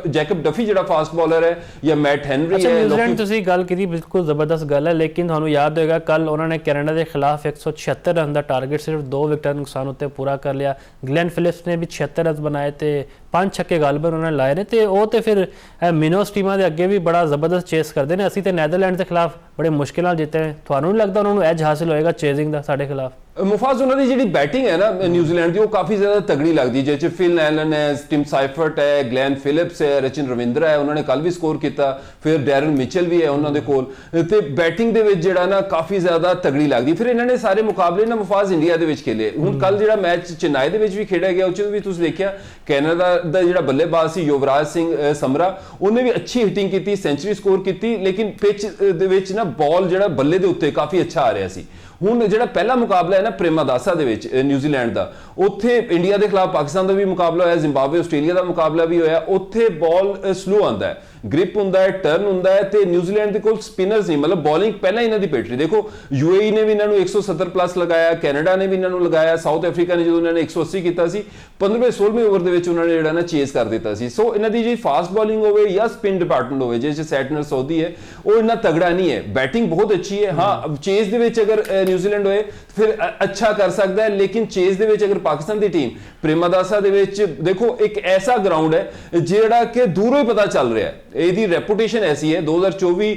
ਜੈਕਬ ਡਫੀ ਜਿਹੜਾ ਫਾਸਟ ਬੋਲਰ ਹੈ ਜਾਂ ਮੈਟ ਹੈਨਰੀ ਹੈ। ਨਿਊਜ਼ੀਲੈਂਡ ਤੁਸੀਂ ਗੱਲ ਕੀਤੀ, ਬਿਲਕੁਲ ਜ਼ਬਰਦਸਤ ਗੱਲ ਹੈ, ਲੇਕਿਨ ਤੁਹਾਨੂੰ ਯਾਦ ਹੋਏਗਾ ਕੱਲ ਉਹਨਾਂ ਨੇ ਕੈਨੇਡਾ ਦੇ ਖਿਲਾਫ 176 ਰਨ ਦਾ ਟਾਰਗੇਟ ਸਿਰਫ 2 ਵਿਕਟਾਂ ਨੁਕਸਾਨ ਉੱਤੇ ਪੂਰਾ ਕਰ ਲਿਆ। ਗਲੈਨ ਫਿਲਿਪਸ ਨੇ ਵੀ 76 ਰਨ ਬਣਾਏ ਤੇ 5 ਛੱਕੇ ਗਾਲਬਨ ਉਹਨਾਂ ਨੇ ਲਾਏ ਨੇ ਤੇ ਉਹ ਤੇ ਫਿਰ ਮਿਨੋਸ ਟੀਮਾਂ ਦੇ ਅੱਗੇ ਵੀ ਬੜਾ ਜ਼ਬਰਦਸਤ ਚੇਸ ਕਰਦੇ ਨੇ। ਅਸੀਂ ਤੇ ਨੈਦਰਲੈਂਡ ਦੇ ਖਿਲਾਫ ਬੜੇ ਮੁਸ਼ਕਿਲ ਨਾਲ ਜਿੱਤੇ ਨੇ, ਤੁਹਾਨੂੰ ਨਹੀਂ ਲੱਗਦਾ ਉਹਨਾਂ ਨੂੰ ਐਜ ਹਾਸਿਲ ਹੋਏਗਾ ਚੇਜ਼ਿੰਗ ਦਾ ਸਾਡੇ ਖਿਲਾਫ? ਮੁਫਾਜ਼ ਉਹਨਾਂ ਦੀ ਜਿਹੜੀ ਬੈਟਿੰਗ ਹੈ ਨਾ ਨਿਊਜ਼ੀਲੈਂਡ ਦੀ ਉਹ ਕਾਫੀ ਜ਼ਿਆਦਾ ਤਗੜੀ ਲੱਗਦੀ ਹੈ, ਜਿਵੇਂ ਫਿਲ ਐਲਨ ਹੈ, ਟਿਮ ਸਾਈਫਰਟ ਹੈ, ਗਲੈਨ ਫਿਲਿਪਸ ਹੈ, ਰਚਨ ਰਵਿੰਦਰਾ ਹੈ, ਉਹਨਾਂ ਨੇ ਕੱਲ ਵੀ ਸਕੋਰ ਕੀਤਾ, ਫਿਰ ਡੈਰਨ ਮਿਚਲ ਵੀ ਹੈ ਉਹਨਾਂ ਦੇ ਕੋਲ। ਤੇ ਬੈਟਿੰਗ ਦੇ ਵਿੱਚ ਜਿਹੜਾ ਨਾ ਕਾਫੀ ਜ਼ਿਆਦਾ ਤਗੜੀ ਲੱਗਦੀ। ਫਿਰ ਇਹਨਾਂ ਨੇ ਸਾਰੇ ਮੁਕਾਬਲੇ ਨਾ ਮੁਫਾਜ਼ ਇੰਡੀਆ ਦੇ ਵਿੱਚ ਖੇਲੇ। ਹੁਣ ਕੱਲ ਜਿਹੜਾ ਮੈਚ ਚੇਨਈ ਦੇ ਵਿੱਚ ਵੀ ਖੇਡਿਆ ਗਿਆ, ਉਹ 'ਚ ਵੀ ਤੁਸੀਂ ਦੇਖਿਆ ਕੈਨੇਡਾ ਦਾ ਜਿਹੜਾ ਬੱਲੇਬਾਜ਼ ਸੀ ਯੁਵਰਾਜ ਸਿੰਘ ਸਮਰਾ, ਉਹਨੇ ਵੀ ਅੱਛੀ ਹਿਟਿੰਗ ਕੀਤੀ, ਸੈਂਚੁਰੀ ਸਕੋਰ ਕੀਤੀ, ਲੇਕਿਨ ਪਿਚ ਦੇ ਵਿੱਚ ਨਾ ਬਾਲ ਜਿਹੜਾ ਬੱਲੇ ਦੇ ਉੱਤੇ ਕਾਫੀ ਅੱਛਾ ਆ ਰਿਹਾ ਸੀ। ਹੁਣ ਜਿਹੜਾ ਪਹਿਲਾ ਮੁਕਾਬਲਾ ਹੈ ਨਾ ਪ੍ਰੇਮਦਾਸਾ ਦੇ ਵਿੱਚ ਨਿਊਜ਼ੀਲੈਂਡ ਦਾ, ਉੱਥੇ ਇੰਡੀਆ ਦੇ ਖਿਲਾਫ ਪਾਕਿਸਤਾਨ ਦਾ ਵੀ ਮੁਕਾਬਲਾ ਹੋਇਆ, ਜ਼ਿੰਬਾਬਵੇ ਆਸਟ੍ਰੇਲੀਆ ਦਾ ਮੁਕਾਬਲਾ ਵੀ ਹੋਇਆ, ਉੱਥੇ ਬਾਲ ਸਲੋ ਆਉਂਦਾ ਹੈ, ਗ੍ਰਿਪ ਹੁੰਦਾ ਹੈ, ਟਰਨ ਹੁੰਦਾ ਹੈ ਤੇ ਨਿਊਜ਼ੀਲੈਂਡ ਦੇ ਕੋਲ ਸਪਿਨਰਸ ਨਹੀਂ, ਮਤਲਬ ਬੋਲਿੰਗ ਪਹਿਲਾਂ ਇਹਨਾਂ ਦੀ ਪਿੱਟ ਰਹੀ। ਦੇਖੋ UAE ਨੇ ਵੀ ਇਹਨਾਂ ਨੂੰ 170 ਪਲੱਸ ਲਗਾਇਆ, ਕੈਨੇਡਾ ਨੇ ਵੀ ਇਹਨਾਂ ਨੂੰ ਲਗਾਇਆ, ਸਾਊਥ ਅਫਰੀਕਾ ਨੇ ਜਦੋਂ ਇਹਨਾਂ ਨੇ 180 ਕੀਤਾ ਸੀ 15ਵੇਂ-16ਵੇਂ ਓਵਰ ਦੇ ਵਿੱਚ ਉਹਨਾਂ ਨੇ ਜਿਹੜਾ ਨਾ ਚੇਸ ਕਰ ਦਿੱਤਾ ਸੀ। ਸੋ ਇਹਨਾਂ ਦੀ ਜਿਹੜੀ ਫਾਸਟ ਬੋਲਿੰਗ ਹੋਵੇ ਜਾਂ ਸਪਿਨ ਡਿਪਾਰਟਮੈਂਟ ਹੋਵੇ, ਜਿਸ 'ਚ ਸੈਟਨਰ ਸਊਦੀ ਹੈ, ਉਹ ਇੰਨਾ ਤਗੜਾ ਨਹੀਂ ਹੈ। ਬੈਟਿੰਗ ਬਹੁਤ ਅੱਛੀ ਹੈ, ਹਾਂ ਚੇਸ ਦੇ ਵਿੱਚ ਅਗਰ ਨਿਊਜ਼ੀਲੈਂਡ ਹੋਏ ਫਿਰ ਅੱਛਾ ਕਰ ਸਕਦਾ ਹੈ, ਲੇਕਿਨ ਚੇਸ ਦੇ ਵਿੱਚ ਅਗਰ ਪਾਕਿਸਤਾਨ ਦੀ ਟੀਮ ਪ੍ਰੇਮਾਦਾਸਾ ਦੇ ਵਿੱਚ ਦੇਖੋ ਇੱਕ ਐਸਾ ਗਰਾਊਂਡ ਹੈ ਜਿਹੜਾ ਕਿ ਦੂਰੋਂ ਹੀ ਪਤਾ ਚੱਲ ਰਿਹਾ ਹੈ, ਇਹਦੀ ਰੈਪੂਟੇਸ਼ਨ ਐਸੀ ਹੈ। 2024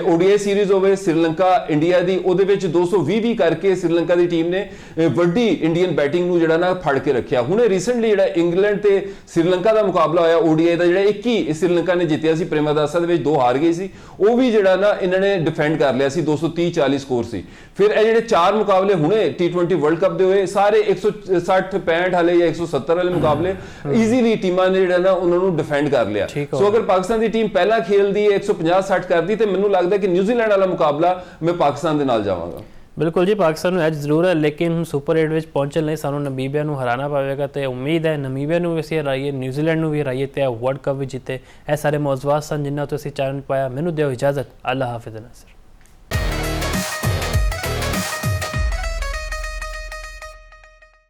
ODI ਸੀਰੀਜ਼ ਹੋਵੇ ਸ਼੍ਰੀਲੰਕਾ ਇੰਡੀਆ ਦੀ, ਉਹਦੇ ਵਿੱਚ 220 ਕਰਕੇ ਸ਼੍ਰੀਲੰਕਾ ਦੀ ਟੀਮ ਨੇ ਵੱਡੀ ਇੰਡੀਅਨ ਬੈਟਿੰਗ ਨੂੰ ਜਿਹੜਾ ਨਾ ਫੜ ਕੇ ਰੱਖਿਆ। ਹੁਣੇ ਰੀਸੈਂਟਲੀ ਜਿਹੜਾ ਇੰਗਲੈਂਡ ਤੇ ਸ਼੍ਰੀਲੰਕਾ ਦਾ ਮੁਕਾਬਲਾ ਹੋਇਆ ODI ਦਾ, ਜਿਹੜਾ 21 ਸ਼੍ਰੀਲੰਕਾ ਨੇ ਜਿੱਤਿਆ ਸੀ, ਪ੍ਰੇਮਾਦਾਸਾ ਦੇ ਵਿੱਚ 2 ਹਾਰ ਗਈ ਸੀ, ਉਹ ਵੀ ਜਿਹੜਾ ਨਾ ਇਹਨਾਂ ਨੇ ਡਿਫੈਂਡ ਕਰ ਲਿਆ ਸੀ, 230-40 ਸਕੋਰ ਸੀ। ਫਿਰ ਇਹ ਜਿਹੜੇ 4 ਮੁਕਾਬਲੇ ਹੁਣੇ T20 ਵਰਲਡ ਕੱਪ ਦੇ ਹੋਏ, ਸਾਰੇ 160-65 ਵਾਲੇ ਜਾਂ 170 ਵਾਲੇ ਮੁਕਾਬਲੇ ਈਜ਼ੀਲੀ ਟੀਮਾਂ ਨੇ ਜਿਹੜਾ ਨਾ ਉਹਨਾਂ ਨੂੰ ਡਿਫੈਂਡ ਕਰ ਲਿਆ। ਸੋ ਅਗਰ ਪਾਕਿਸਤਾਨ ਦੀ ਟੀਮ ਪਹਿਲਾਂ ਖੇਲਦੀ ਹੈ 150-60 ਕਰਦੀ, ਤੇ ਮੈਨੂੰ ਲੱਗਦਾ ਕਿ ਨਿਊਜ਼ੀਲੈਂਡ ਵਾਲਾ ਮੁਕਾਬਲਾ ਮੈਂ ਪਾਕਿਸਤਾਨ ਦੇ ਨਾਲ ਜਾਵਾਂਗਾ। ਬਿਲਕੁਲ ਜੀ, ਪਾਕਿਸਤਾਨ ਨੂੰ ਐਜ ਜ਼ਰੂਰ ਹੈ, ਲੇਕਿਨ ਸੁਪਰ 8 ਵਿੱਚ ਪਹੁੰਚਣ ਲਈ ਸਾਨੂੰ ਨਮੀਬੀਆ ਨੂੰ ਹਰਾਉਣਾ ਪਵੇਗਾ ਤੇ ਉਮੀਦ ਹੈ ਨਮੀਬੀਆ ਨੂੰ ਵੀ ਅਸੀਂ ਹਰਾਈਏ, ਨਿਊਜ਼ੀਲੈਂਡ ਨੂੰ ਵੀ ਹਰਾਈਏ ਤੇ ਵਰਲਡ ਕੱਪ ਵੀ ਜਿੱਤੇ। ਇਹ ਸਾਰੇ ਮੌਜ਼ੂਆਤ ਸਨ ਜਿਨ੍ਹਾਂ ਤੋਂ ਅਸੀਂ ਚਾਨਣ ਪਾਇਆ। ਮੈਨੂੰ ਦਿਓ ਇਜਾਜ਼ਤ, ਅੱਲਾ ਹਾਫਿਜ਼ ਨਾਸਰ।